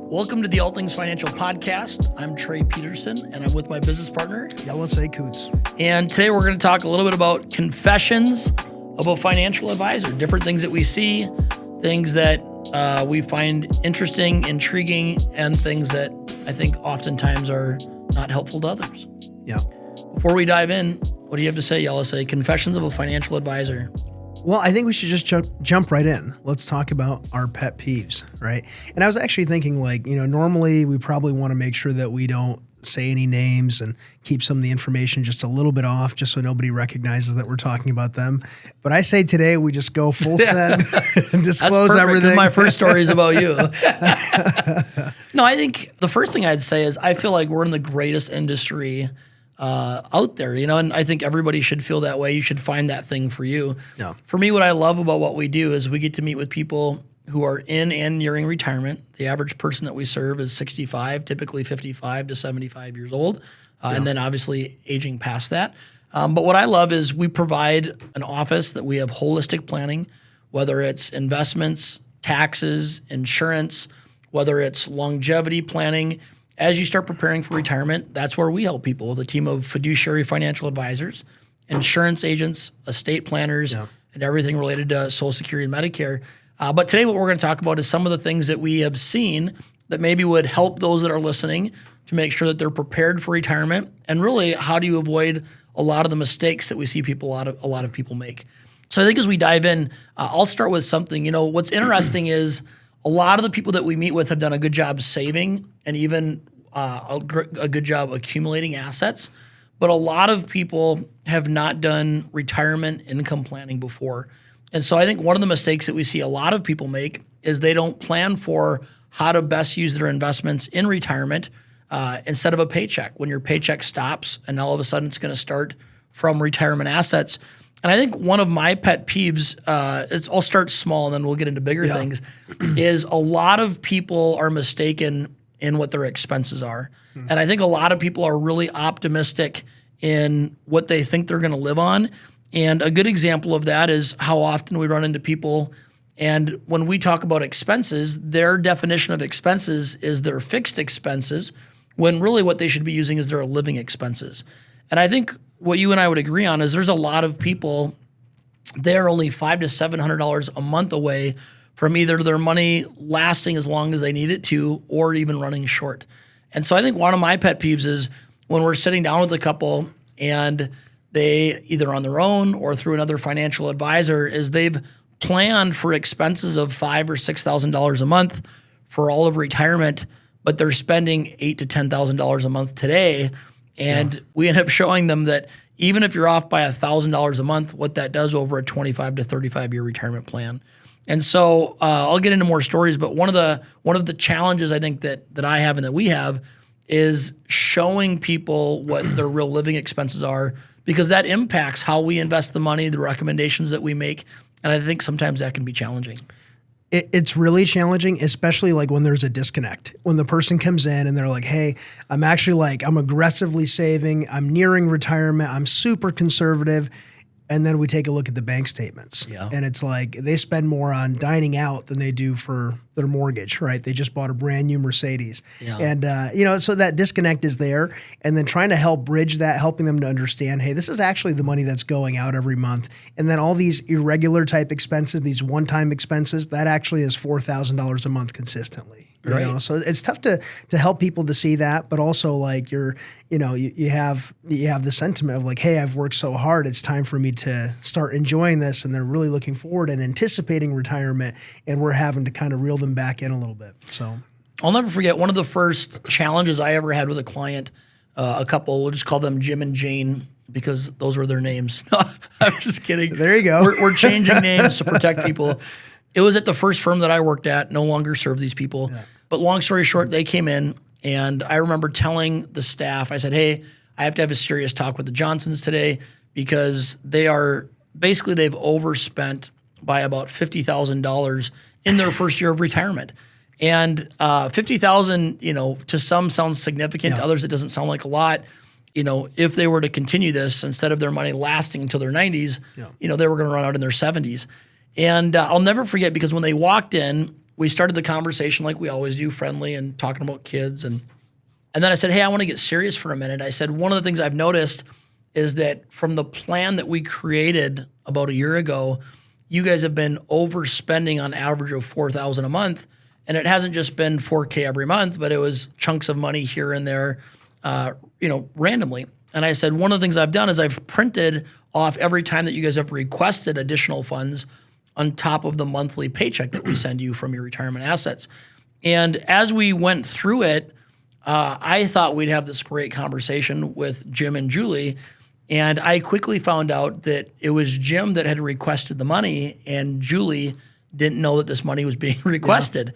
Welcome to the All Things Financial Podcast. I'm Trey Peterson, and I'm with my business partner, Yelisey Coots. And today we're going to talk a little bit about confessions of a financial advisor, different things that we see, things that we find interesting, intriguing, and things that I think oftentimes are not helpful to others. Yeah. Before we dive in, what do you have to say, Yelisey? Confessions of a financial advisor. Well, I think we should just jump right in. Let's talk about our pet peeves, right? And I was actually thinking, normally we probably want to make sure that we don't say any names and keep some of the information just a little bit off, just so nobody recognizes that we're talking about them. But I say today we just go full send and disclose That's everything. My first story is about you. No, I think the first thing I'd say is I feel like we're in the greatest industry out there, and I think everybody should feel that way. You should find that thing for you. Yeah. For me, what I love about what we do is we get to meet with people who are in and nearing retirement. The average person that we serve is 65, typically 55 to 75 years old, and then obviously aging past that. But what I love is we provide an office that we have holistic planning, whether it's investments, taxes, insurance, whether it's longevity planning. As you start preparing for retirement, that's where we help people with a team of fiduciary financial advisors, insurance agents, estate planners, and everything related to Social Security and Medicare. But today what we're going to talk about is some of the things that we have seen that maybe would help those that are listening to make sure that they're prepared for retirement, and really how do you avoid a lot of the mistakes that we see a lot of people make. So I think as we dive in, I'll start with something. What's interesting is a lot of the people that we meet with have done a good job saving and even a good job accumulating assets. But a lot of people have not done retirement income planning before. And so I think one of the mistakes that we see a lot of people make is they don't plan for how to best use their investments in retirement instead of a paycheck. When your paycheck stops and all of a sudden it's going to start from retirement assets. And I think one of my pet peeves, I'll start small and then we'll get into bigger things, is a lot of people are mistaken in what their expenses are. And I think a lot of people are really optimistic in what they think they're going to live on. And a good example of that is how often we run into people, and when we talk about expenses, their definition of expenses is their fixed expenses, when really what they should be using is their living expenses. And I think what you and I would agree on is there's a lot of people, they're only $500 to $700 a month away from either their money lasting as long as they need it to or even running short. And so I think one of my pet peeves is when we're sitting down with a couple and they either on their own or through another financial advisor is they've planned for expenses of $5,000 or $6,000 a month for all of retirement, but they're spending $8,000 to $10,000 a month today. And we end up showing them that even if you're off by $1,000 a month, what that does over a 25 to 35 year retirement plan. And so I'll get into more stories, but one of the challenges I think that I have and that we have is showing people what their real living expenses are, because that impacts how we invest the money, the recommendations that we make. And I think sometimes that can be challenging. It's really challenging, especially when there's a disconnect. When the person comes in and they're like, hey, I'm aggressively saving, I'm nearing retirement, I'm super conservative. And then we take a look at the bank statements. Yeah. And it's like they spend more on dining out than they do for their mortgage, right? They just bought a brand new Mercedes. Yeah. And, so that disconnect is there. And then trying to help bridge that, helping them to understand, hey, this is actually the money that's going out every month. And then all these irregular type expenses, these one-time expenses, that actually is $4,000 a month consistently. Right. So it's tough to help people to see that, but also you have the sentiment of hey, I've worked so hard, it's time for me to start enjoying this, and they're really looking forward and anticipating retirement, and we're having to kind of reel them back in a little bit. So I'll never forget one of the first challenges I ever had with a client, a couple, we'll just call them Jim and Jane because those were their names. No, I'm just kidding. There you go. We're changing names to protect people. It was at the first firm that I worked at, no longer serve these people. Yeah. But long story short, they came in, and I remember telling the staff, I said, hey, I have to have a serious talk with the Johnsons today because they've overspent by about $50,000 in their first year of retirement. And $50,000, to some sounds significant, to others it doesn't sound like a lot. If they were to continue this, instead of their money lasting until their 90s, they were going to run out in their 70s. And I'll never forget, because when they walked in, we started the conversation like we always do, friendly and talking about kids. And then I said, hey, I want to get serious for a minute. I said, one of the things I've noticed is that from the plan that we created about a year ago, you guys have been overspending on average of $4,000 a month. And it hasn't just been $4K every month, but it was chunks of money here and there, randomly. And I said, one of the things I've done is I've printed off every time that you guys have requested additional funds on top of the monthly paycheck that we send you from your retirement assets. And as we went through it, I thought we'd have this great conversation with Jim and Julie. And I quickly found out that it was Jim that had requested the money and Julie didn't know that this money was being requested.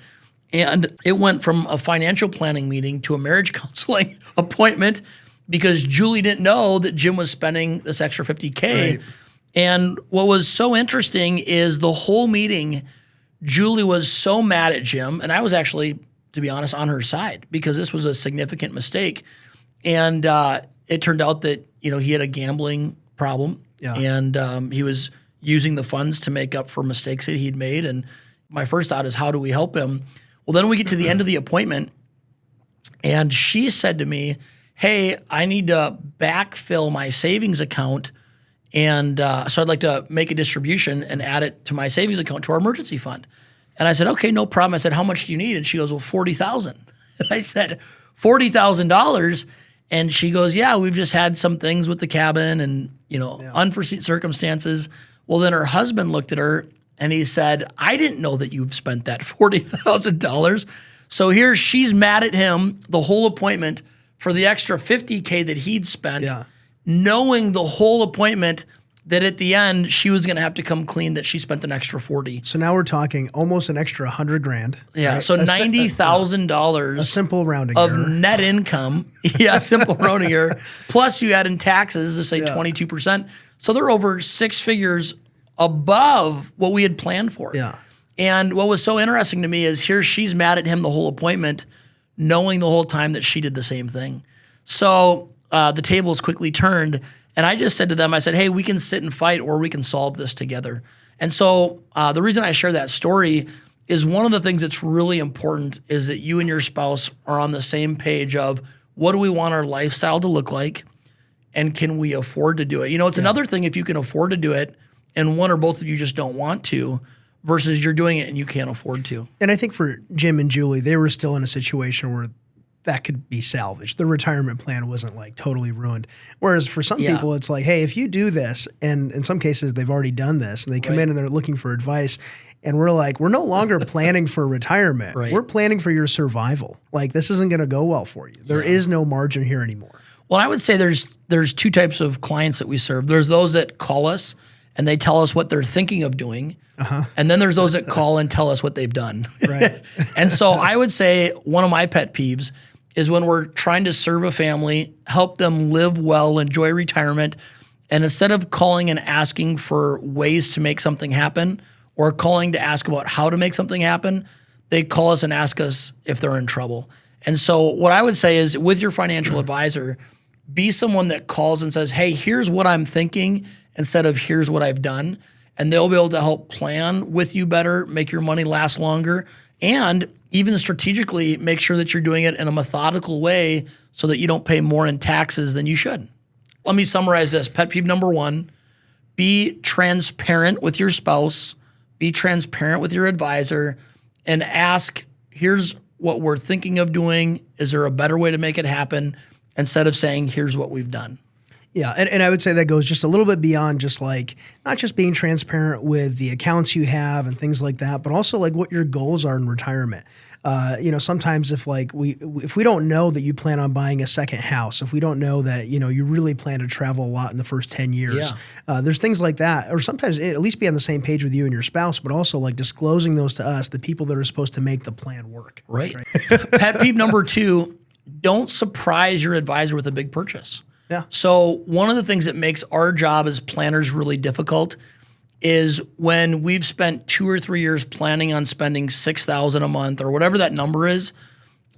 Yeah. And it went from a financial planning meeting to a marriage counseling appointment because Julie didn't know that Jim was spending this extra $50K. Right. And what was so interesting is the whole meeting, Julie was so mad at Jim, and I was actually, to be honest, on her side because this was a significant mistake. And it turned out that, he had a gambling problem, and he was using the funds to make up for mistakes that he'd made. And my first thought is, how do we help him? Well, then we get to the end of the appointment, and she said to me, hey, I need to backfill my savings account. And so I'd like to make a distribution and add it to my savings account to our emergency fund. And I said, okay, no problem. I said, how much do you need? And she goes, well, $40,000. And I said, $40,000. And she goes, yeah, we've just had some things with the cabin and, unforeseen circumstances. Well, then her husband looked at her and he said, I didn't know that you've spent that $40,000. So here she's mad at him the whole appointment for the extra $50K that he'd spent, knowing the whole appointment that at the end she was going to have to come clean that she spent an extra $40,000. So now we're talking almost an extra $100,000. Yeah, right? So $90,000. A simple rounding of error. Net income. Yeah, simple rounding error. Plus you add in taxes to say 22%. So they're over six figures above what we had planned for. Yeah. And what was so interesting to me is here she's mad at him the whole appointment, knowing the whole time that she did the same thing. So the tables quickly turned, and I just said to them, I said, hey, we can sit and fight or we can solve this together. And so the reason I share that story is one of the things that's really important is that you and your spouse are on the same page of what do we want our lifestyle to look like and can we afford to do it? It's another thing if you can afford to do it and one or both of you just don't want to versus you're doing it and you can't afford to. And I think for Jim and Julie, they were still in a situation where that could be salvaged. The retirement plan wasn't like totally ruined. Whereas for some people, it's like, hey, if you do this, and in some cases they've already done this, and they come in and they're looking for advice, and we're like, we're no longer planning for retirement. We're planning for your survival. Like this isn't going to go well for you. There is no margin here anymore. Well, I would say there's two types of clients that we serve. There's those that call us and they tell us what they're thinking of doing. And then there's those that call and tell us what they've done. Right. And so I would say one of my pet peeves is when we're trying to serve a family, help them live well, enjoy retirement, and instead of calling and asking for ways to make something happen or calling to ask about how to make something happen, they call us and ask us if they're in trouble. And so what I would say is with your financial advisor, be someone that calls and says, hey, here's what I'm thinking instead of here's what I've done. And they'll be able to help plan with you better, make your money last longer, and even strategically make sure that you're doing it in a methodical way so that you don't pay more in taxes than you should. Let me summarize this. Pet peeve number one, be transparent with your spouse, be transparent with your advisor, and ask, here's what we're thinking of doing. Is there a better way to make it happen? Instead of saying, here's what we've done. Yeah, and I would say that goes just a little bit beyond just like not just being transparent with the accounts you have and things like that, but also like what your goals are in retirement. Sometimes if we don't know that you plan on buying a second house, if we don't know that you really plan to travel a lot in the first 10 years, there's things like that. Or sometimes at least be on the same page with you and your spouse, but also like disclosing those to us, the people that are supposed to make the plan work. Right. Pet peeve number two, don't surprise your advisor with a big purchase. Yeah. So one of the things that makes our job as planners really difficult is when we've spent 2 or 3 years planning on spending $6,000 a month or whatever that number is,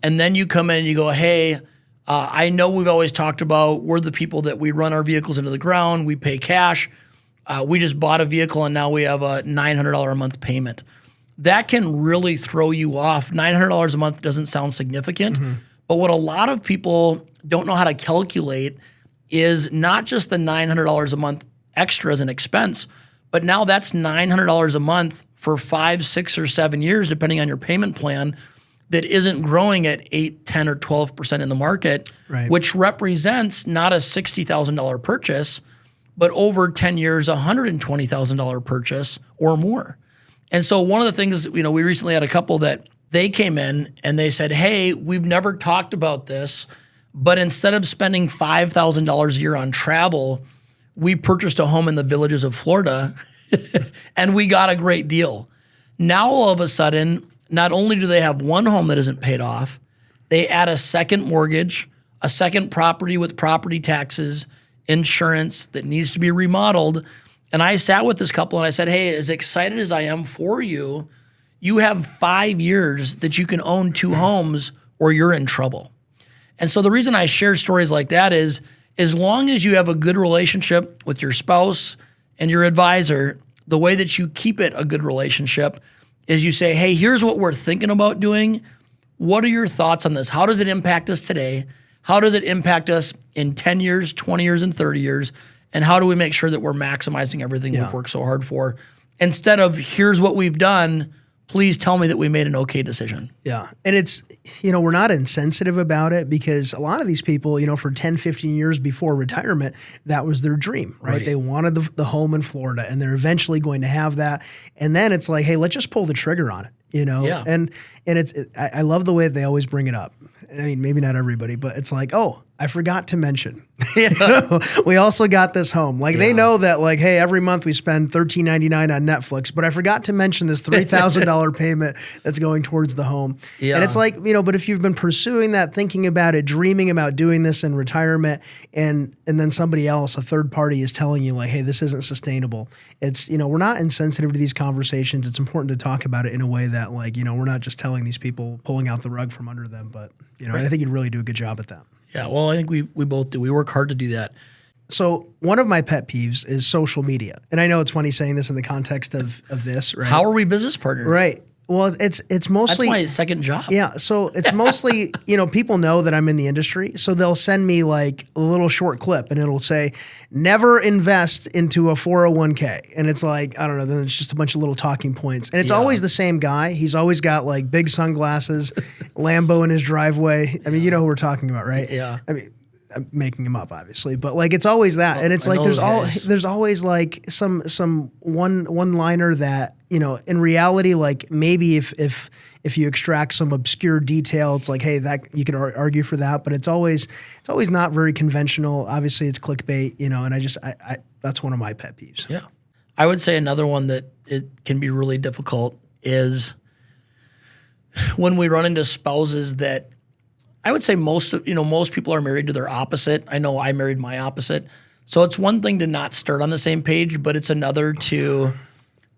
and then you come in and you go, hey, I know we've always talked about we're the people that we run our vehicles into the ground, we pay cash, we just bought a vehicle and now we have a $900 a month payment. that can really throw you off. $900 a month doesn't sound significant, but what a lot of people don't know how to calculate is not just the $900 a month extra as an expense, but now that's $900 a month for 5, 6, or 7 years, depending on your payment plan, that isn't growing at 8, 10, or 12% in the market, which represents not a $60,000 purchase, but over 10 years, $120,000 purchase or more. And so one of the things, we recently had a couple that they came in and they said, hey, we've never talked about this, but instead of spending $5,000 a year on travel, we purchased a home in the Villages of Florida and we got a great deal. Now, all of a sudden, not only do they have one home that isn't paid off, they add a second mortgage, a second property with property taxes, insurance that needs to be remodeled. And I sat with this couple and I said, hey, as excited as I am for you, you have 5 years that you can own 2 homes or you're in trouble. And so the reason I share stories like that is, as long as you have a good relationship with your spouse and your advisor, the way that you keep it a good relationship is you say, hey, here's what we're thinking about doing. What are your thoughts on this? How does it impact us today? How does it impact us in 10 years, 20 years, and 30 years? And how do we make sure that we're maximizing everything we've worked so hard for? Instead of, here's what we've done, please tell me that we made an okay decision. Yeah. And it's, we're not insensitive about it because a lot of these people, for 10, 15 years before retirement, that was their dream, right? They wanted the home in Florida and they're eventually going to have that. And then it's like, hey, let's just pull the trigger on it, Yeah. And I love the way they always bring it up. I mean, maybe not everybody, but it's like, oh, I forgot to mention, we also got this home. Like they know that hey, every month we spend $13.99 on Netflix, but I forgot to mention this $3,000 payment that's going towards the home. Yeah. And it's like, but if you've been pursuing that, thinking about it, dreaming about doing this in retirement, and then somebody else, a third party is telling you hey, this isn't sustainable. It's, we're not insensitive to these conversations. It's important to talk about it in a way that we're not just telling these people, pulling out the rug from under them, but and I think you'd really do a good job at that. Yeah, well, I think we both do. We work hard to do that. So one of my pet peeves is social media. And I know it's funny saying this in the context of this, right? How are we business partners? Right. Well, it's mostly... That's my second job. Yeah, so it's mostly, people know that I'm in the industry, so they'll send me a little short clip and it'll say, never invest into a 401k. And it's I don't know, then it's just a bunch of little talking points. And it's always the same guy. He's always got big sunglasses, Lambo in his driveway. I mean, you know who we're talking about, right? Yeah. I mean, I'm making him up, obviously, but it's always that, and it's there's always some one liner that in reality, maybe if you extract some obscure detail, it's hey, that you could argue for that, but it's always not very conventional. Obviously, it's clickbait, and I that's one of my pet peeves. Yeah, I would say another one that it can be really difficult is when we run into spouses that. I would say most people are married to their opposite. I know I married my opposite. So it's one thing to not start on the same page, but it's another to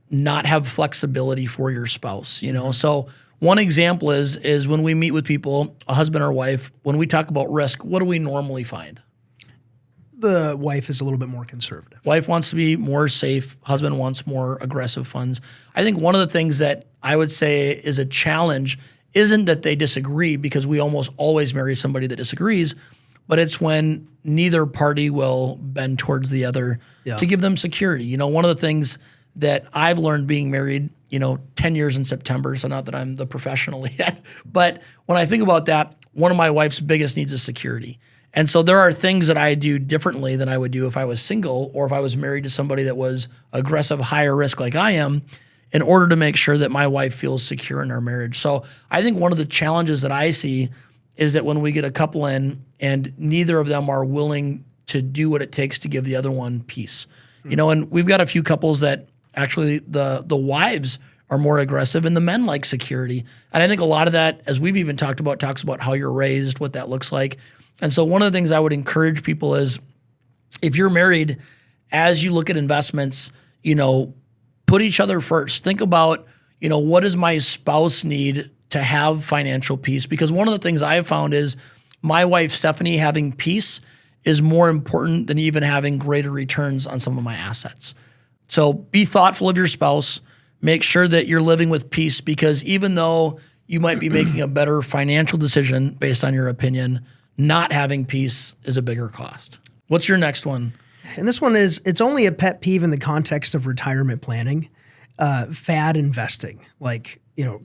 not have flexibility for your spouse, So one example is when we meet with people, a husband or wife, when we talk about risk, what do we normally find? The wife is a little bit more conservative. Wife wants to be more safe. Husband wants more aggressive funds. I think one of the things that I would say is a challenge isn't that they disagree, because we almost always marry somebody that disagrees, but it's when neither party will bend towards the other to give them security. One of the things that I've learned being married, 10 years in September, so not that I'm the professional yet, but when I think about that, one of my wife's biggest needs is security. And so there are things that I do differently than I would do if I was single or if I was married to somebody that was aggressive, higher risk like I am, in order to make sure that my wife feels secure in our marriage. So I think one of the challenges that I see is that when we get a couple in and neither of them are willing to do what it takes to give the other one peace. And we've got a few couples that actually the wives are more aggressive and the men like security. And I think a lot of that, as we've even talked about, talks about how you're raised, what that looks like. And so one of the things I would encourage people is, if you're married, as you look at investments, put each other first. Think about, what does my spouse need to have financial peace? Because one of the things I have found is my wife, Stephanie, having peace is more important than even having greater returns on some of my assets. So be thoughtful of your spouse. make sure that you're living with peace, because even though you might be making a better financial decision based on your opinion, not having peace is a bigger cost. What's your next one? And this one is, it's only a pet peeve in the context of retirement planning, fad investing, like,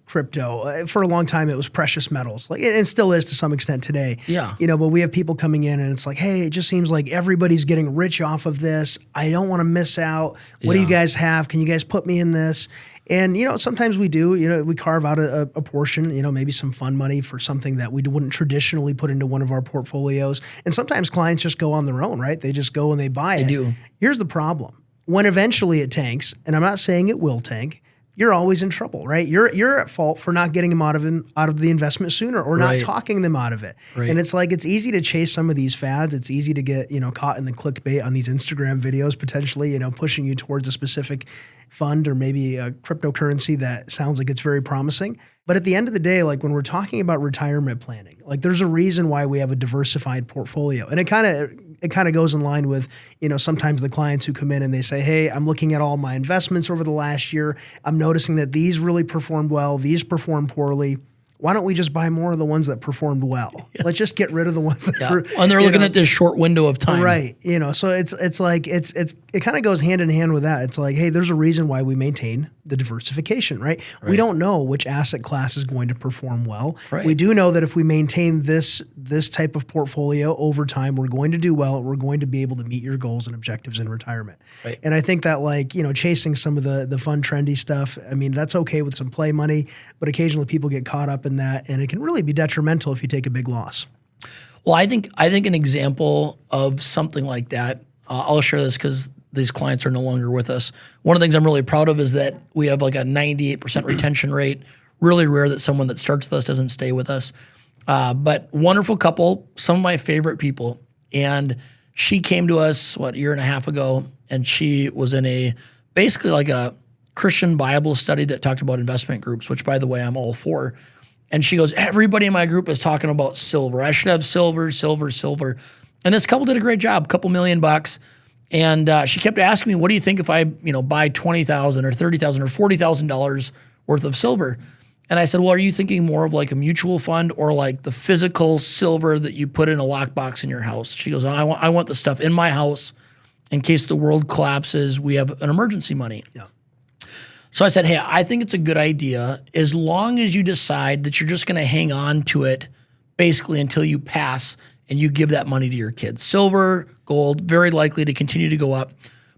crypto. For a long time, it was precious metals, like it still is to some extent today. Yeah. But we have people coming in and it's like, hey, it just seems like everybody's getting rich off of this. I don't want to miss out. What do you guys have? Can you guys put me in this? And, sometimes we do, we carve out a portion, maybe some fund money for something that we wouldn't traditionally put into one of our portfolios. And sometimes clients just go on their own, right? They just go and they buy it. They do. Here's the problem. When eventually it tanks, and I'm not saying it will tank, you're always in trouble, right? You're at fault for not getting them out of the investment sooner, or not talking them out of it. Right. And it's like, it's easy to chase some of these fads. It's easy to get, caught in the clickbait on these Instagram videos, potentially, pushing you towards a specific fund or maybe a cryptocurrency that sounds like it's very promising. But at the end of the day, like when we're talking about retirement planning, like there's a reason why we have a diversified portfolio. And it kind of goes in line with, sometimes the clients who come in and they say, hey, I'm looking at all my investments over the last year. I'm noticing that these really performed well. These performed poorly. Why don't we just buy more of the ones that performed well? Yeah. Let's just get rid of the ones that and they're looking at this short window of time. Right. So it's like it kind of goes hand in hand with that. It's like, hey, there's a reason why we maintain the diversification, right? We don't know which asset class is going to perform well. Right. We do know that if we maintain this type of portfolio over time, we're going to do well. We're going to be able to meet your goals and objectives in retirement. Right. And I think that, like, chasing some of the fun, trendy stuff, I mean, that's okay with some play money, but occasionally people get caught up in that, and it can really be detrimental if you take a big loss. Well, I think an example of something like that, I'll share this because these clients are no longer with us. One of the things I'm really proud of is that we have like a 98% retention rate. Really rare that someone that starts with us doesn't stay with us. But wonderful couple, some of my favorite people. And she came to us, a year and a half ago, and she was in basically like a Christian Bible study that talked about investment groups, which, by the way, I'm all for. And she goes, everybody in my group is talking about silver. I should have silver. And this couple did a great job, couple $1 million. And she kept asking me, what do you think if I, buy $20,000 or $30,000 or $40,000 worth of silver? And I said, well, are you thinking more of like a mutual fund or like the physical silver that you put in a lockbox in your house? She goes, I want the stuff in my house in case the world collapses. We have an emergency money. Yeah. So I said, hey, I think it's a good idea as long as you decide that you're just going to hang on to it basically until you pass and you give that money to your kids. Silver, gold, very likely to continue to go up.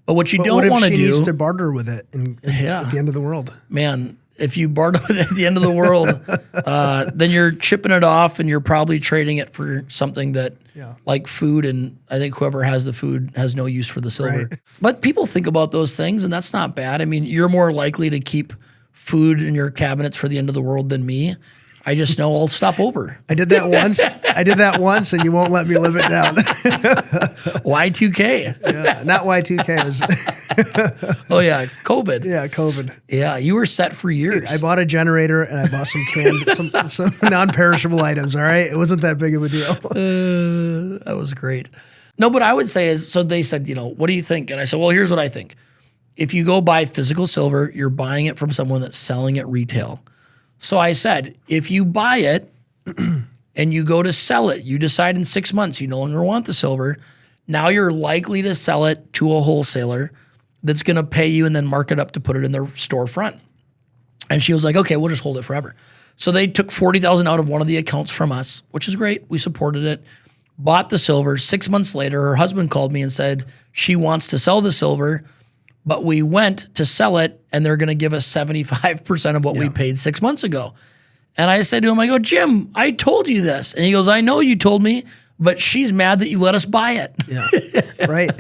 But what you don't want to do— she needs to barter with it at the end of the world? Man, if you barter with it at the end of the world, then you're chipping it off and you're probably trading it for something that, like food, and I think whoever has the food has no use for the silver. Right. But people think about those things, and that's not bad. I mean, you're more likely to keep food in your cabinets for the end of the world than me. I just know I'll stop over. I did that once. And you won't let me live it down. Y2K. Yeah, not Y2K. Oh, yeah, COVID. Yeah, COVID. Yeah, you were set for years. Dude, I bought a generator and I bought some canned, some non-perishable items, all right? It wasn't that big of a deal. That was great. No, but I would say is, so they said, what do you think? And I said, well, here's what I think. If you go buy physical silver, you're buying it from someone that's selling it retail. So I said, if you buy it and you go to sell it, you decide in 6 months you no longer want the silver, now you're likely to sell it to a wholesaler that's going to pay you and then mark it up to put it in their storefront. And she was like, okay, we'll just hold it forever. So they took $40,000 out of one of the accounts from us, which is great. We supported it, bought the silver. 6 months later, her husband called me and said she wants to sell the silver, but we went to sell it and they're going to give us 75% of what we paid 6 months ago. And I said to him, I go, Jim, I told you this. And he goes, I know you told me, but she's mad that you let us buy it. Yeah, right.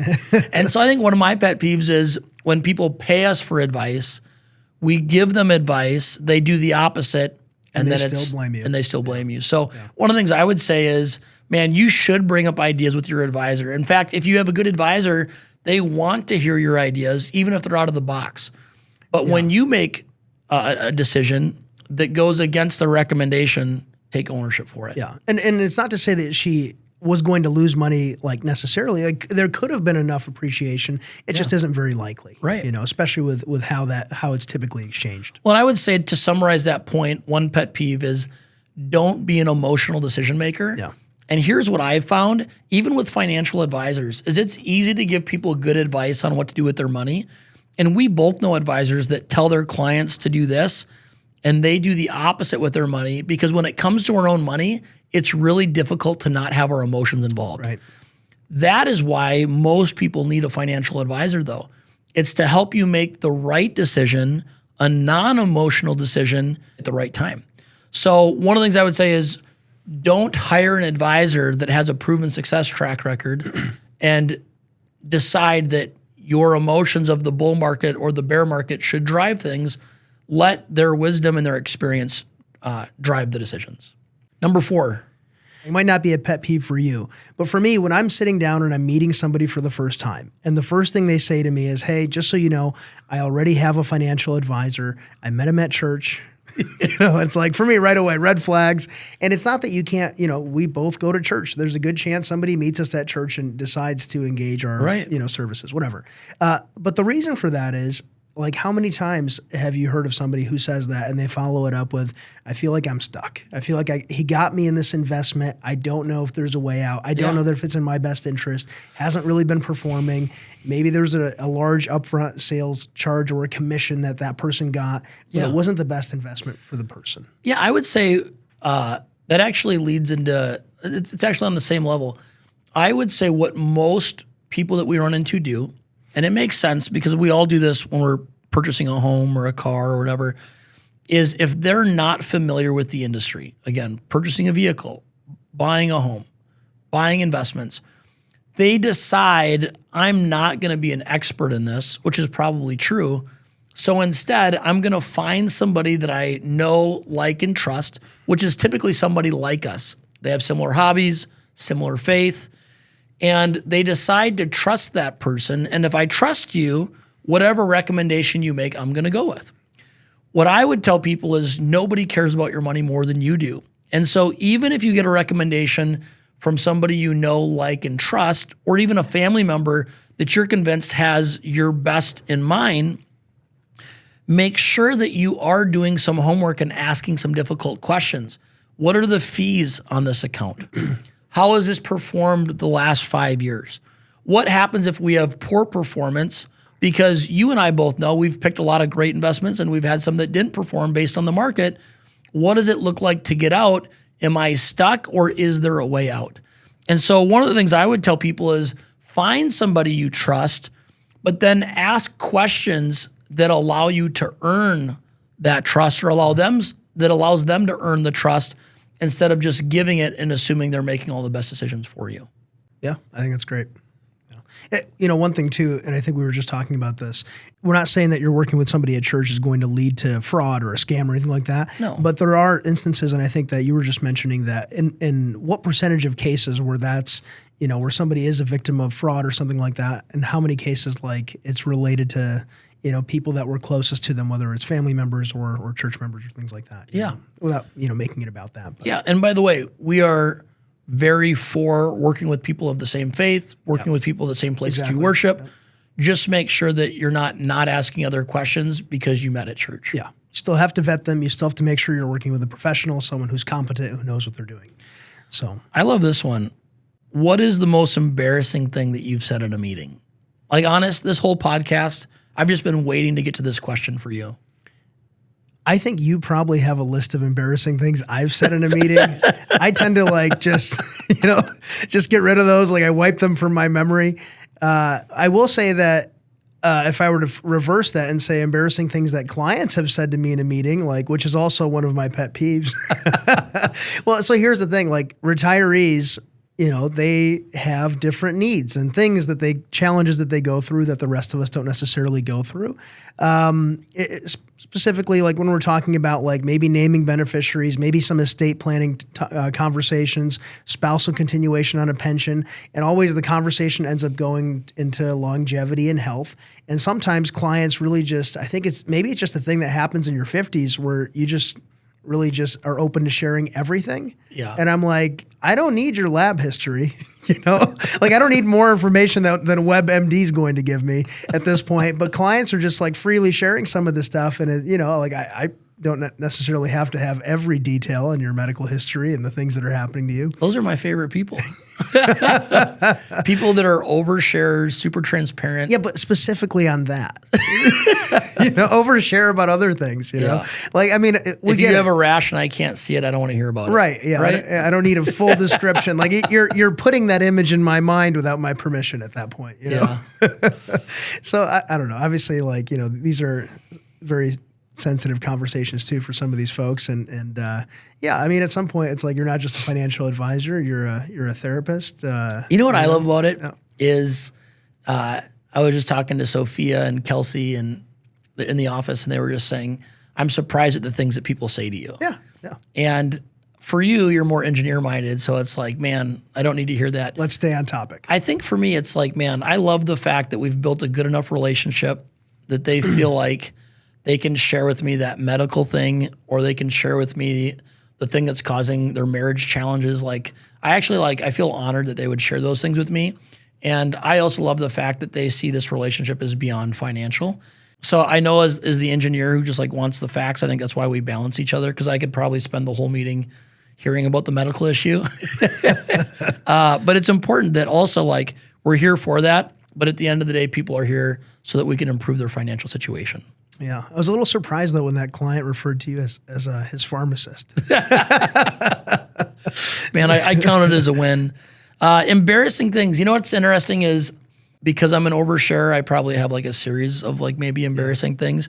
And so I think one of my pet peeves is when people pay us for advice, we give them advice, they do the opposite, and then they still blame you. So one of the things I would say is, man, you should bring up ideas with your advisor. In fact, if you have a good advisor, they want to hear your ideas, even if they're out of the box. But when you make a decision that goes against the recommendation, take ownership for it. Yeah. And it's not to say that she was going to lose money like necessarily. Like there could have been enough appreciation. It just isn't very likely, Right. Especially with how it's typically exchanged. Well, I would say to summarize that point, one pet peeve is don't be an emotional decision maker. Yeah. And here's what I've found, even with financial advisors, is it's easy to give people good advice on what to do with their money. And we both know advisors that tell their clients to do this, and they do the opposite with their money, because when it comes to our own money, it's really difficult to not have our emotions involved. Right. That is why most people need a financial advisor, though. It's to help you make the right decision, a non-emotional decision at the right time. So one of the things I would say is don't hire an advisor that has a proven success track record and decide that your emotions of the bull market or the bear market should drive things. Let their wisdom and their experience drive the decisions. Number 4. It might not be a pet peeve for you, but for me, when I'm sitting down and I'm meeting somebody for the first time, and the first thing they say to me is, hey, just so you know, I already have a financial advisor. I met him at church. It's like for me right away, red flags. And it's not that you can't, we both go to church. There's a good chance somebody meets us at church and decides to engage our, services, whatever. But the reason for that is, like, how many times have you heard of somebody who says that and they follow it up with, I feel like I'm stuck. I feel like he got me in this investment. I don't know if there's a way out. I don't know that if it's in my best interest. Hasn't really been performing. Maybe there's a large upfront sales charge or a commission that person got, but it wasn't the best investment for the person. Yeah, I would say that actually leads into, it's actually on the same level. I would say what most people that we run into do, and it makes sense because we all do this when we're purchasing a home or a car or whatever, is if they're not familiar with the industry, again, purchasing a vehicle, buying a home, buying investments, they decide I'm not going to be an expert in this, which is probably true. So instead, I'm going to find somebody that I know, like, and trust, which is typically somebody like us. They have similar hobbies, similar faith, and they decide to trust that person. And if I trust you, whatever recommendation you make, I'm going to go with. What I would tell people is nobody cares about your money more than you do. And so even if you get a recommendation from somebody you know, like, and trust, or even a family member that you're convinced has your best in mind, make sure that you are doing some homework and asking some difficult questions. What are the fees on this account? How has this performed the last 5 years? What happens if we have poor performance? Because you and I both know we've picked a lot of great investments and we've had some that didn't perform based on the market. What does it look like to get out? Am I stuck or is there a way out? And so one of the things I would tell people is find somebody you trust, but then ask questions that allow you to earn that trust or allows them to earn the trust instead of just giving it and assuming they're making all the best decisions for you. Yeah, I think that's great. One thing too, and I think we were just talking about this, we're not saying that you're working with somebody at church is going to lead to fraud or a scam or anything like that. No. But there are instances, and I think that you were just mentioning that in what percentage of cases where that's, where somebody is a victim of fraud or something like that, and how many cases like it's related to, people that were closest to them, whether it's family members or church members or things like that. Without, making it about that. But. Yeah. And by the way, we are very for working with people of the same faith, working with people of the same place that you worship. Yep. Just make sure that you're not asking other questions because you met at church. Yeah. You still have to vet them. You still have to make sure you're working with a professional, someone who's competent, who knows what they're doing. So I love this one. What is the most embarrassing thing that you've said in a meeting? Like, honest, this whole podcast, I've just been waiting to get to this question for you. I think you probably have a list of embarrassing things I've said in a meeting. I tend to just get rid of those. Like I wipe them from my memory. I will say that if I were to reverse that and say embarrassing things that clients have said to me in a meeting, which is also one of my pet peeves. Well, so here's the thing, like retirees, they have different needs and challenges that they go through that the rest of us don't necessarily go through. Specifically, like when we're talking about like maybe naming beneficiaries, maybe some estate planning conversations, spousal continuation on a pension, and always the conversation ends up going into longevity and health. And sometimes clients really I think it's just a thing that happens in your 50s where really just are open to sharing everything. Yeah. And I'm like, I don't need your lab history, like I don't need more information than WebMD is going to give me at this point. But clients are just like freely sharing some of this stuff. And like I don't necessarily have to have every detail in your medical history and the things that are happening to you. Those are my favorite people. People that are oversharers, super transparent. Yeah, but specifically on that, overshare about other things, know? Like, I mean, if you have a rash and I can't see it, I don't want to hear about it. Right, yeah. Right? I don't need a full description. Like, you're putting that image in my mind without my permission at that point, Yeah. So, I don't know. Obviously, like, these are very sensitive conversations too for some of these folks, and I mean, at some point, it's like you're not just a financial advisor; you're a therapist. You know what I love about it is, I was just talking to Sophia and Kelsey in the office, and they were just saying, "I'm surprised at the things that people say to you." Yeah. And for you, you're more engineer minded, so it's like, man, I don't need to hear that. Let's stay on topic. I think for me, it's like, man, I love the fact that we've built a good enough relationship that they feel like they can share with me that medical thing, or they can share with me the thing that's causing their marriage challenges. Like, I feel honored that they would share those things with me. And I also love the fact that they see this relationship as beyond financial. So I know as the engineer who just like wants the facts, I think that's why we balance each other, because I could probably spend the whole meeting hearing about the medical issue. But it's important that also, like, we're here for that. But at the end of the day, people are here so that we can improve their financial situation. Yeah. I was a little surprised, though, when that client referred to you as his pharmacist. Man, I count it as a win. Embarrassing things. You know what's interesting is, because I'm an oversharer, I probably have like a series of like maybe embarrassing things.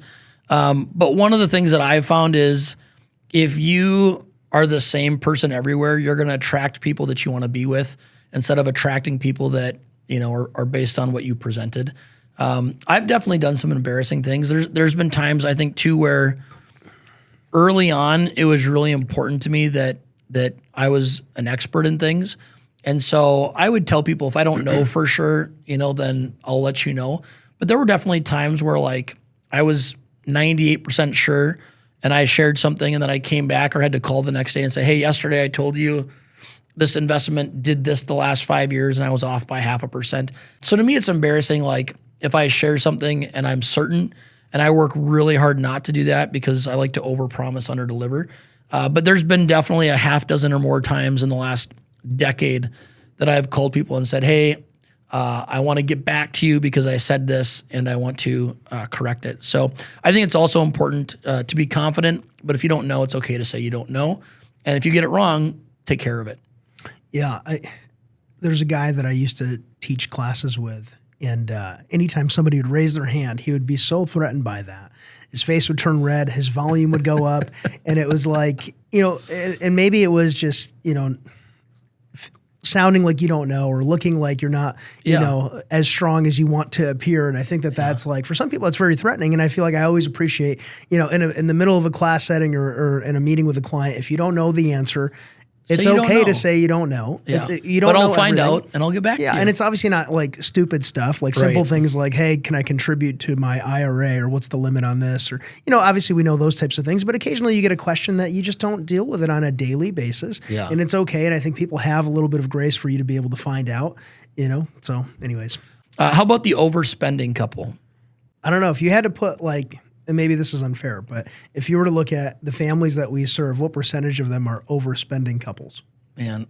But one of the things that I've found is, if you are the same person everywhere, you're going to attract people that you want to be with, instead of attracting people that, are based on what you presented. I've definitely done some embarrassing things. There's been times, I think, too, where early on it was really important to me that I was an expert in things. And so I would tell people, if I don't know for sure, then I'll let you know. But there were definitely times where, like, I was 98% sure and I shared something, and then I came back or had to call the next day and say, hey, yesterday I told you this investment did this the last 5 years and I was off by 0.5%. So to me, it's embarrassing. Like, if I share something and I'm certain, and I work really hard not to do that because I like to overpromise, underdeliver. But there's been definitely a half dozen or more times in the last decade that I've called people and said, hey, I want to get back to you because I said this and I want to correct it. So I think it's also important to be confident, but if you don't know, it's okay to say you don't know. And if you get it wrong, take care of it. Yeah. There's a guy that I used to teach classes with, and anytime somebody would raise their hand, he would be so threatened by that. His face would turn red, his volume would go up, and it was like, and maybe it was just, sounding like you don't know, or looking like you're not, as strong as you want to appear. And I think that's like, for some people, it's very threatening. And I feel like I always appreciate, in the middle of a class setting or in a meeting with a client, if you don't know the answer, it's okay to say you don't know. Yeah. You don't but I'll know find everything. out and I'll get back to you. Yeah, and it's obviously not like stupid stuff, like simple things like, hey, can I contribute to my IRA, or what's the limit on this? Or, obviously we know those types of things, but occasionally you get a question that you just don't deal with it on a daily basis. Yeah. And it's okay. And I think people have a little bit of grace for you to be able to find out, So anyways. How about the overspending couple? I don't know if you had to put like, and maybe this is unfair, but if you were to look at the families that we serve, what percentage of them are overspending couples? Man,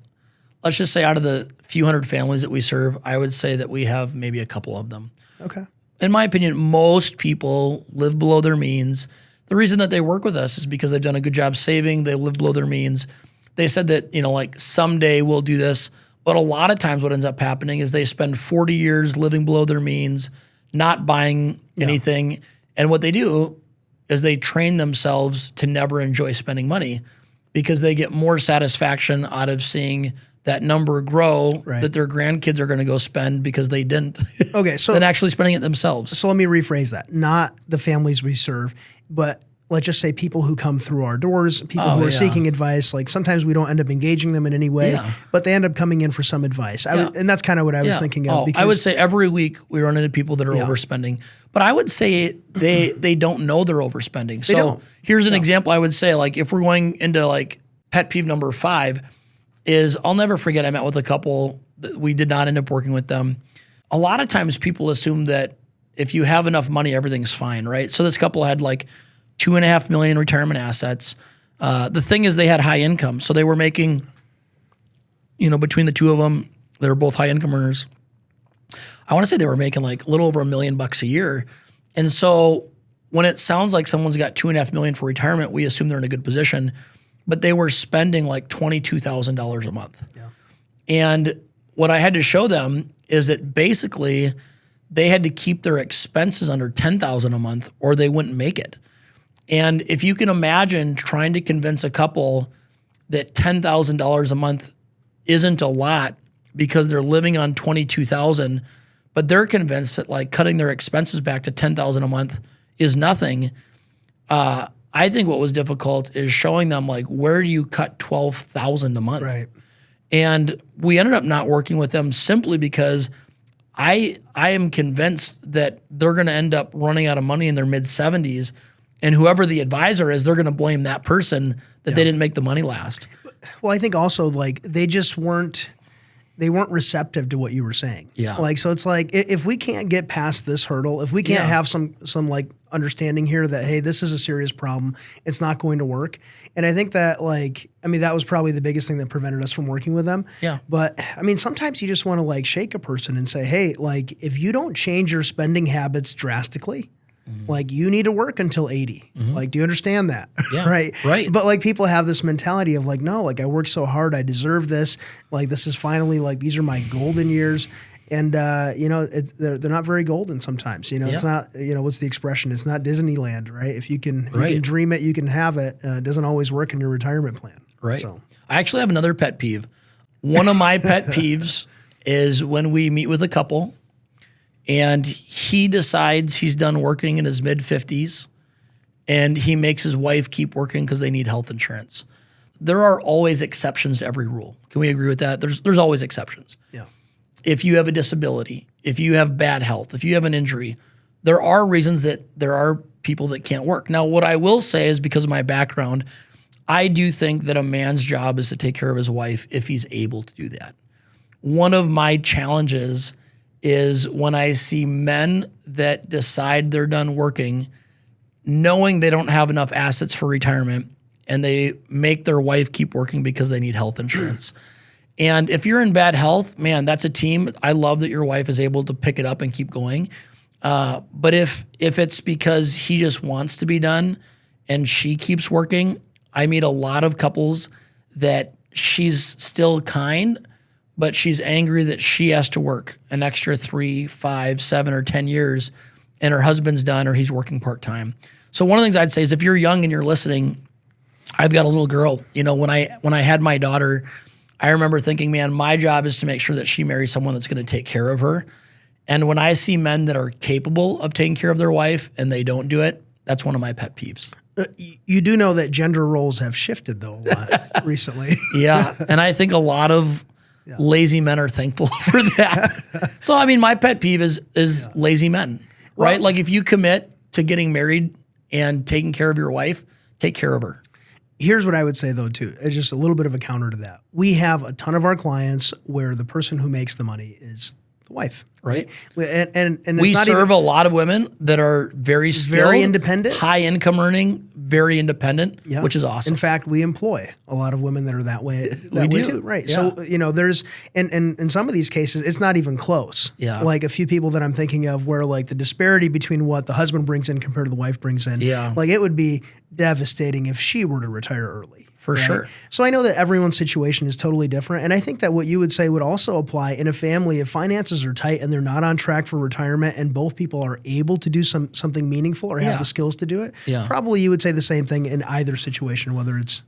let's just say out of the few hundred families that we serve, I would say that we have maybe a couple of them. Okay. In my opinion, most people live below their means. The reason that they work with us is because they've done a good job saving. They live below their means. They said that, like, someday we'll do this. But a lot of times what ends up happening is they spend 40 years living below their means, not buying anything. And what they do is they train themselves to never enjoy spending money, because they get more satisfaction out of seeing that number grow that their grandkids are going to go spend because they didn't. Okay, so than actually spending it themselves. So let me rephrase that. Not the families we serve, but let's just say people who come through our doors, people who are seeking advice, like sometimes we don't end up engaging them in any way, but they end up coming in for some advice. And that's kind of what I was thinking of. I would say every week we run into people that are overspending, but I would say they don't know they're overspending. So here's an example. I would say, like, if we're going into like pet peeve number 5 is, I'll never forget, I met with a couple that we did not end up working with them. A lot of times people assume that if you have enough money, everything's fine, right? So this couple had like $2.5 million in retirement assets. The thing is, they had high income. So they were making, between the two of them, they were both high income earners. I want to say they were making like a little over $1 million a year. And so when it sounds like someone's got $2.5 million for retirement, we assume they're in a good position, but they were spending like $22,000 a month. Yeah. And what I had to show them is that basically they had to keep their expenses under $10,000 a month or they wouldn't make it. And if you can imagine trying to convince a couple that $10,000 a month isn't a lot because they're living on $22,000, but they're convinced that like cutting their expenses back to $10,000 a month is nothing. I think what was difficult is showing them like, where do you cut $12,000 a month? Right. And we ended up not working with them simply because I am convinced that they're going to end up running out of money in their mid-70s. And whoever the advisor is, they're going to blame that person that they didn't make the money last. Well, I think also like they weren't receptive to what you were saying. Yeah. Like, so it's like, if we can't get past this hurdle, if we can't have some like understanding here that, hey, this is a serious problem, it's not going to work. And I think that that was probably the biggest thing that prevented us from working with them. Yeah. But I mean, sometimes you just want to like shake a person and say, hey, like if you don't change your spending habits drastically, like you need to work until 80. Like, do you understand that? Yeah, Right. But like people have this mentality of like, no, like I worked so hard, I deserve this. Like this is finally like, these are my golden years. And they're not very golden sometimes. It's not, what's the expression? It's not Disneyland, right? If you can dream it, you can have it. It doesn't always work in your retirement plan. Right. So I actually have another pet peeve. One of my pet peeves is when we meet with a couple and he decides he's done working in his mid-50s and he makes his wife keep working because they need health insurance. There are always exceptions to every rule. Can we agree with that? There's always exceptions. Yeah. If you have a disability, if you have bad health, if you have an injury, there are reasons that there are people that can't work. Now, what I will say is, because of my background, I do think that a man's job is to take care of his wife if he's able to do that. One of my challenges is when I see men that decide they're done working, knowing they don't have enough assets for retirement, and they make their wife keep working because they need health insurance. And if you're in bad health, man, that's a team. I love that your wife is able to pick it up and keep going. But if it's because he just wants to be done and she keeps working, I meet a lot of couples that she's still kind, but she's angry that she has to work an extra 3, 5, 7, or 10 years and her husband's done or he's working part-time. So one of the things I'd say is, if you're young and you're listening, I've got a little girl. When I had my daughter, I remember thinking, man, my job is to make sure that she marries someone that's going to take care of her. And when I see men that are capable of taking care of their wife and they don't do it, that's one of my pet peeves. You do know that gender roles have shifted though a lot recently. Yeah. And I think a lot of lazy men are thankful for that. So, I mean, my pet peeve is lazy men, right? Well, like if you commit to getting married and taking care of your wife, take care of her. Here's what I would say though too. It's just a little bit of a counter to that. We have a ton of our clients where the person who makes the money is the wife. Right. And we serve a lot of women that are very skilled, very independent, high income earning, very independent, which is awesome. In fact, we employ a lot of women that are that way. That way too. Right. Yeah. So, there's, and in some of these cases, it's not even close. Yeah. Like a few people that I'm thinking of where like the disparity between what the husband brings in compared to the wife brings in. Yeah. Like it would be devastating if she were to retire early. For sure. So I know that everyone's situation is totally different. And I think that what you would say would also apply in a family if finances are tight and they're not on track for retirement and both people are able to do something meaningful or have the skills to do it. Yeah. Probably you would say the same thing in either situation, whether it's,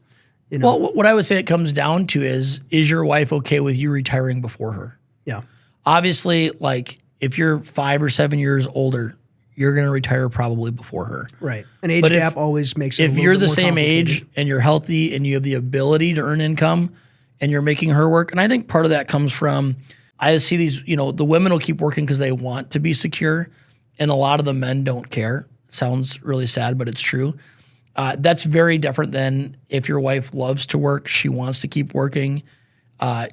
Well, what I would say it comes down to is your wife okay with you retiring before her? Yeah. Obviously, like if you're 5 or 7 years older, you're going to retire probably before her. Right. An age But gap always makes it a If little you're bit the more same complicated. age and you're healthy and you have the ability to earn income and you're making her work, and I think part of that comes from, I see these, the women will keep working because they want to be secure, and a lot of the men don't care. It sounds really sad, but it's true. That's very different than if your wife loves to work, she wants to keep working,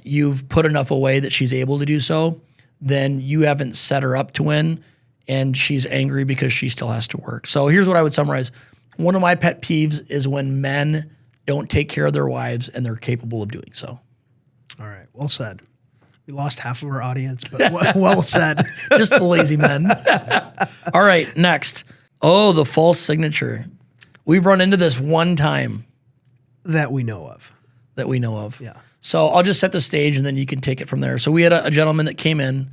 you've put enough away that she's able to do so, then you haven't set her up to win, and she's angry because she still has to work. So here's what I would summarize. One of my pet peeves is when men don't take care of their wives and they're capable of doing so. All right. Well said. We lost half of our audience, but well said. Just the lazy men. All right, next. Oh, the false signature. We've run into this one time That we know of. Yeah. So I'll just set the stage and then you can take it from there. So we had a gentleman that came in,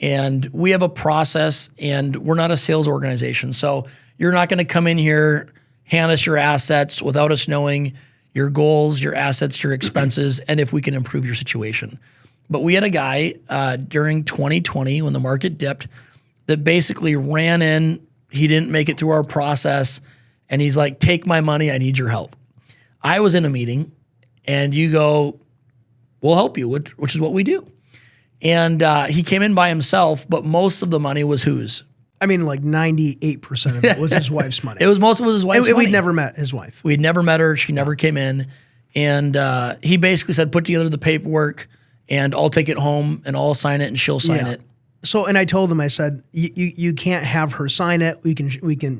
and we have a process, and we're not a sales organization. So you're not going to come in here, hand us your assets without us knowing your goals, your assets, your expenses, and if we can improve your situation. But we had a guy during 2020 when the market dipped that basically ran in. He didn't make it through our process, and he's like, "Take my money. I need your help." I was in a meeting, and you go, "We'll help you," which is what we do. And he came in by himself, but most of the money was whose? I mean, like 98% of it was his wife's money. Most of it was his wife's money. We'd never met his wife. We'd never met her. She never came in. And he basically said, "Put together the paperwork and I'll take it home and I'll sign it and she'll sign it." So, and I told him, I said, you can't have her sign it.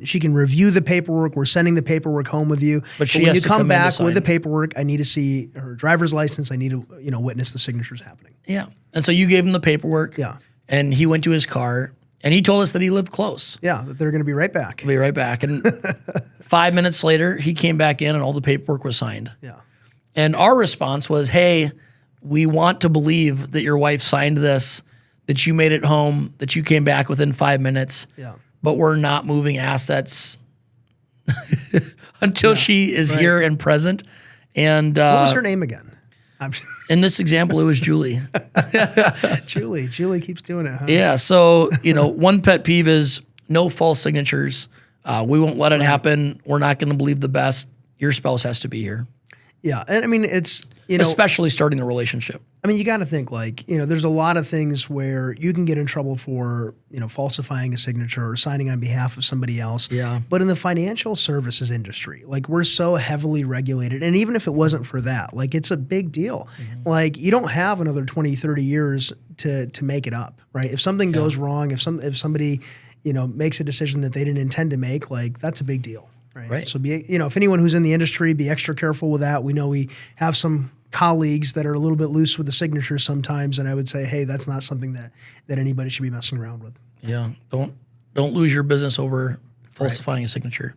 She can review the paperwork. We're sending the paperwork home with you. But she when has you to come come in to back with the sign. paperwork, I need to see her driver's license. I need to, witness the signatures happening. Yeah. And so you gave him the paperwork. Yeah. And he went to his car and he told us that he lived close. Yeah, that they're going to be right back. He'll be right back. And 5 minutes later, he came back in and all the paperwork was signed. Yeah. And our response was, "Hey, we want to believe that your wife signed this, that you made it home, that you came back within 5 minutes, Yeah. but we're not moving assets until she is here and present." And What was her name again? in this example, it was Julie. Julie. Julie keeps doing it, huh? Yeah. So, one pet peeve is no false signatures. We won't let it happen. We're not going to believe the best. Your spouse has to be here, Yeah. And I mean, it's, especially starting the relationship. I mean, you got to think there's a lot of things where you can get in trouble for, falsifying a signature or signing on behalf of somebody else. Yeah. But in the financial services industry, we're so heavily regulated. And even if it wasn't for that, it's a big deal. Mm-hmm. You don't have another 20, 30 years to make it up, right? If something goes wrong, if somebody, makes a decision that they didn't intend to make, that's a big deal. Right. So if anyone who's in the industry, be extra careful with that. We know we have some colleagues that are a little bit loose with the signatures sometimes, and I would say, hey, that's not something that anybody should be messing around with. Yeah. Don't lose your business over falsifying a signature.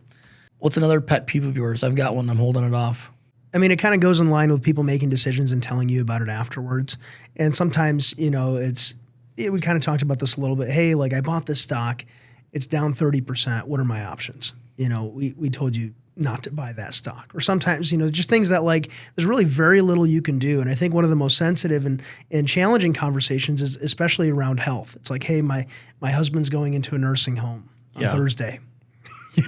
What's another pet peeve of yours? I've got one. I'm holding it off. I mean, it kind of goes in line with people making decisions and telling you about it afterwards. And sometimes, we kind of talked about this a little bit. Hey, I bought this stock. It's down 30%. What are my options? We told you not to buy that stock. Or sometimes, just things that there's really very little you can do. And I think one of the most sensitive and challenging conversations is especially around health. It's like, hey, my husband's going into a nursing home on Thursday.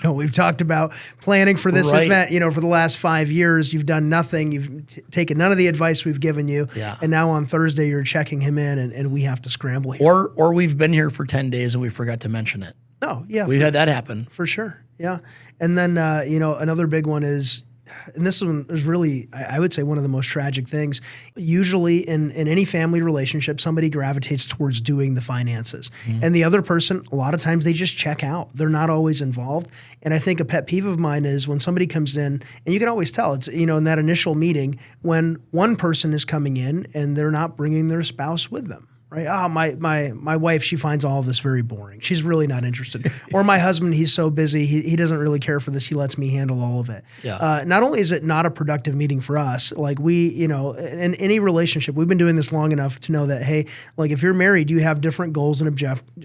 We've talked about planning for this event, for the last 5 years. You've done nothing. You've taken none of the advice we've given you. Yeah. And now on Thursday, you're checking him in and we have to scramble here. Or we've been here for 10 days and we forgot to mention it. Oh, yeah. We've had that happen. For sure. Yeah. And then, another big one is, and this one is really, I would say, one of the most tragic things. Usually in any family relationship, somebody gravitates towards doing the finances. Mm-hmm. And the other person, a lot of times they just check out. They're not always involved. And I think a pet peeve of mine is when somebody comes in, and you can always tell, it's, in that initial meeting, when one person is coming in and they're not bringing their spouse with them. Right? Oh, my wife, she finds all of this very boring. She's really not interested. Or my husband, he's so busy, he doesn't really care for this. He lets me handle all of it. Yeah. Not only is it not a productive meeting for us, we, in any relationship, we've been doing this long enough to know that, hey, if you're married, you have different goals and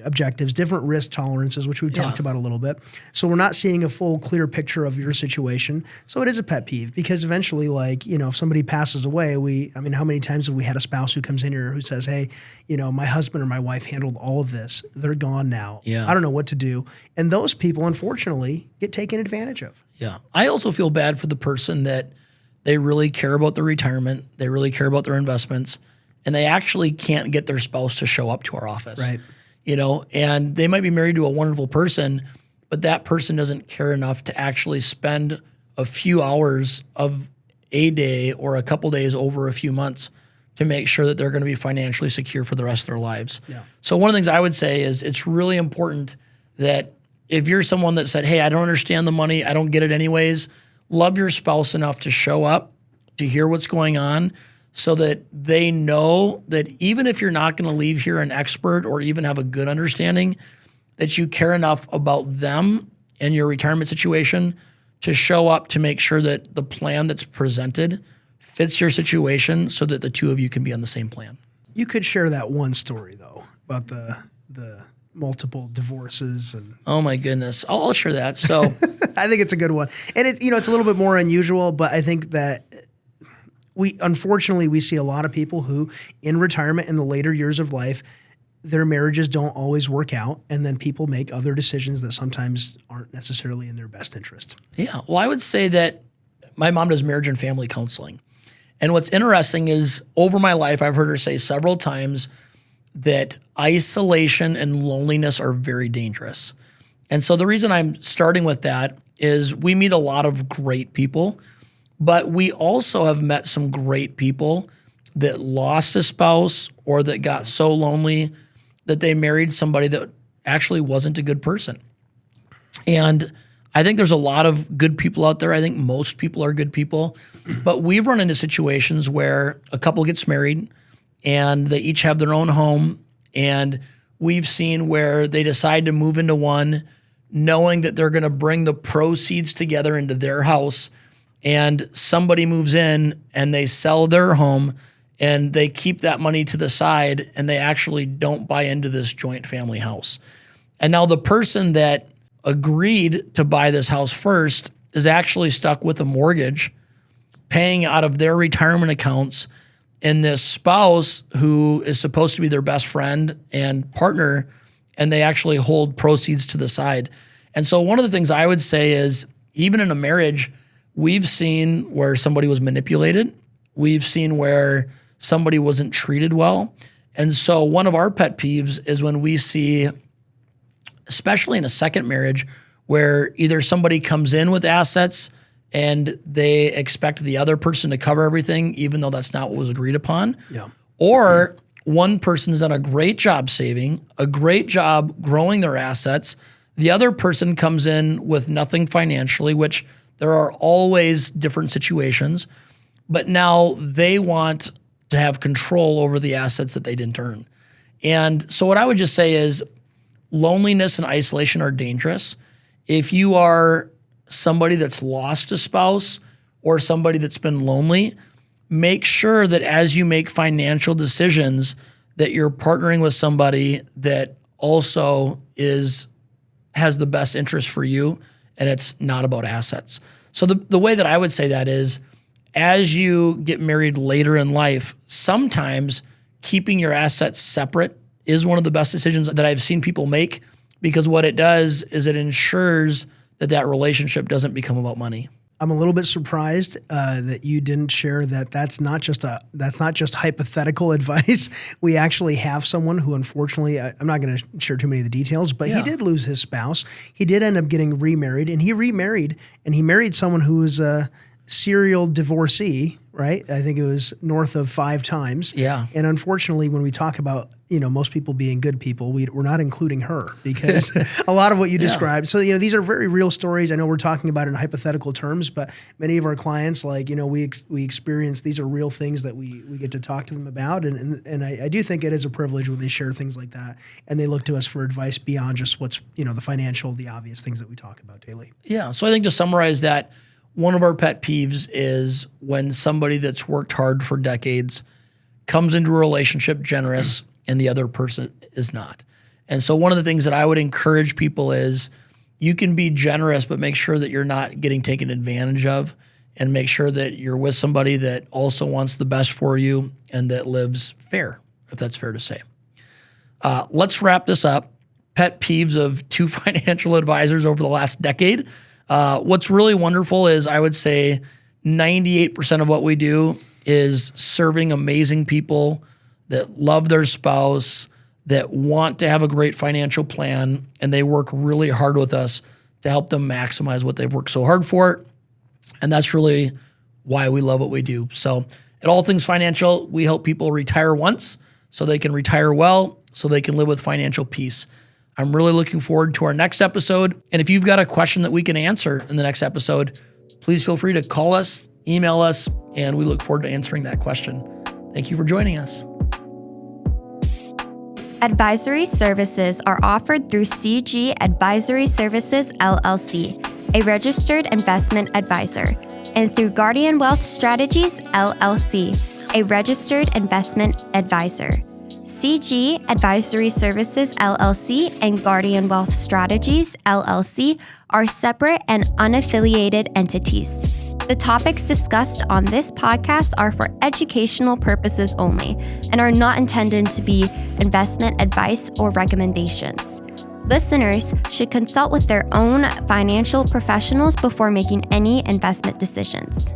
objectives, different risk tolerances, which we've talked about a little bit. So we're not seeing a full, clear picture of your situation. So it is a pet peeve because eventually, if somebody passes away, how many times have we had a spouse who comes in here who says, hey, my husband or my wife handled all of this. They're gone now. Yeah. I don't know what to do. And those people, unfortunately, get taken advantage of. Yeah. I also feel bad for the person that they really care about their retirement. They really care about their investments, and they actually can't get their spouse to show up to our office. Right. And they might be married to a wonderful person, but that person doesn't care enough to actually spend a few hours of a day or a couple days over a few months to make sure that they're going to be financially secure for the rest of their lives. Yeah. So one of the things I would say is it's really important that if you're someone that said, hey, I don't understand the money, I don't get it anyways, love your spouse enough to show up, to hear what's going on, so that they know that even if you're not going to leave here an expert or even have a good understanding, that you care enough about them and your retirement situation to show up to make sure that the plan that's presented fits your situation so that the two of you can be on the same plan. You could share that one story, though, about the multiple divorces. And Oh, my goodness. I'll share that. So I think it's a good one. And it's a little bit more unusual, but I think that unfortunately, we see a lot of people who in retirement in the later years of life, their marriages don't always work out. And then people make other decisions that sometimes aren't necessarily in their best interest. Yeah. Well, I would say that my mom does marriage and family counseling. And what's interesting is over my life, I've heard her say several times that isolation and loneliness are very dangerous. And so the reason I'm starting with that is we meet a lot of great people, but we also have met some great people that lost a spouse or that got so lonely that they married somebody that actually wasn't a good person. And I think there's a lot of good people out there. I think most people are good people, but we've run into situations where a couple gets married and they each have their own home, and we've seen where they decide to move into one knowing that they're going to bring the proceeds together into their house, and somebody moves in and they sell their home and they keep that money to the side and they actually don't buy into this joint family house. And now the person that agreed to buy this house first is actually stuck with a mortgage, paying out of their retirement accounts, and this spouse who is supposed to be their best friend and partner, and they actually hold proceeds to the side. And so one of the things I would say is, even in a marriage, we've seen where somebody was manipulated. We've seen where somebody wasn't treated well. And so one of our pet peeves is when we see, especially in a second marriage, where either somebody comes in with assets and they expect the other person to cover everything, even though that's not what was agreed upon. Yeah. Or one person's done a great job saving, a great job growing their assets. The other person comes in with nothing financially, which there are always different situations, but now they want to have control over the assets that they didn't earn. And so what I would just say is loneliness and isolation are dangerous. If you are somebody that's lost a spouse or somebody that's been lonely, make sure that as you make financial decisions that you're partnering with somebody that also has the best interest for you, and it's not about assets. So the way that I would say that is, as you get married later in life, sometimes keeping your assets separate is one of the best decisions that I've seen people make, because what it does is it ensures that relationship doesn't become about money. I'm a little bit surprised that you didn't share that. That's not just hypothetical advice. We actually have someone who, unfortunately, I'm not going to share too many of the details, but he did lose his spouse. He did end up getting remarried, and he remarried, and he married someone who was a serial divorcee, right? I think it was north of 5 times. Yeah. And unfortunately, when we talk about, most people being good people, we're not including her, because a lot of what you described. So, these are very real stories. I know we're talking about it in hypothetical terms, but many of our clients, we experience, these are real things that we get to talk to them about. And I do think it is a privilege when they share things like that and they look to us for advice beyond just what's, the financial, the obvious things that we talk about daily. Yeah. So I think to summarize that, one of our pet peeves is when somebody that's worked hard for decades comes into a relationship generous and the other person is not. And so one of the things that I would encourage people is, you can be generous, but make sure that you're not getting taken advantage of, and make sure that you're with somebody that also wants the best for you and that lives fair, if that's fair to say. Let's wrap this up. Pet peeves of 2 financial advisors over the last decade. What's really wonderful is I would say 98% of what we do is serving amazing people that love their spouse, that want to have a great financial plan, and they work really hard with us to help them maximize what they've worked so hard for. And that's really why we love what we do. So at All Things Financial, we help people retire once so they can retire well, so they can live with financial peace. I'm really looking forward to our next episode. And if you've got a question that we can answer in the next episode, please feel free to call us, email us, and we look forward to answering that question. Thank you for joining us. Advisory services are offered through CG Advisory Services, LLC, a registered investment advisor, and through Guardian Wealth Strategies, LLC, a registered investment advisor. CG Advisory Services, LLC, and Guardian Wealth Strategies, LLC, are separate and unaffiliated entities. The topics discussed on this podcast are for educational purposes only and are not intended to be investment advice or recommendations. Listeners should consult with their own financial professionals before making any investment decisions.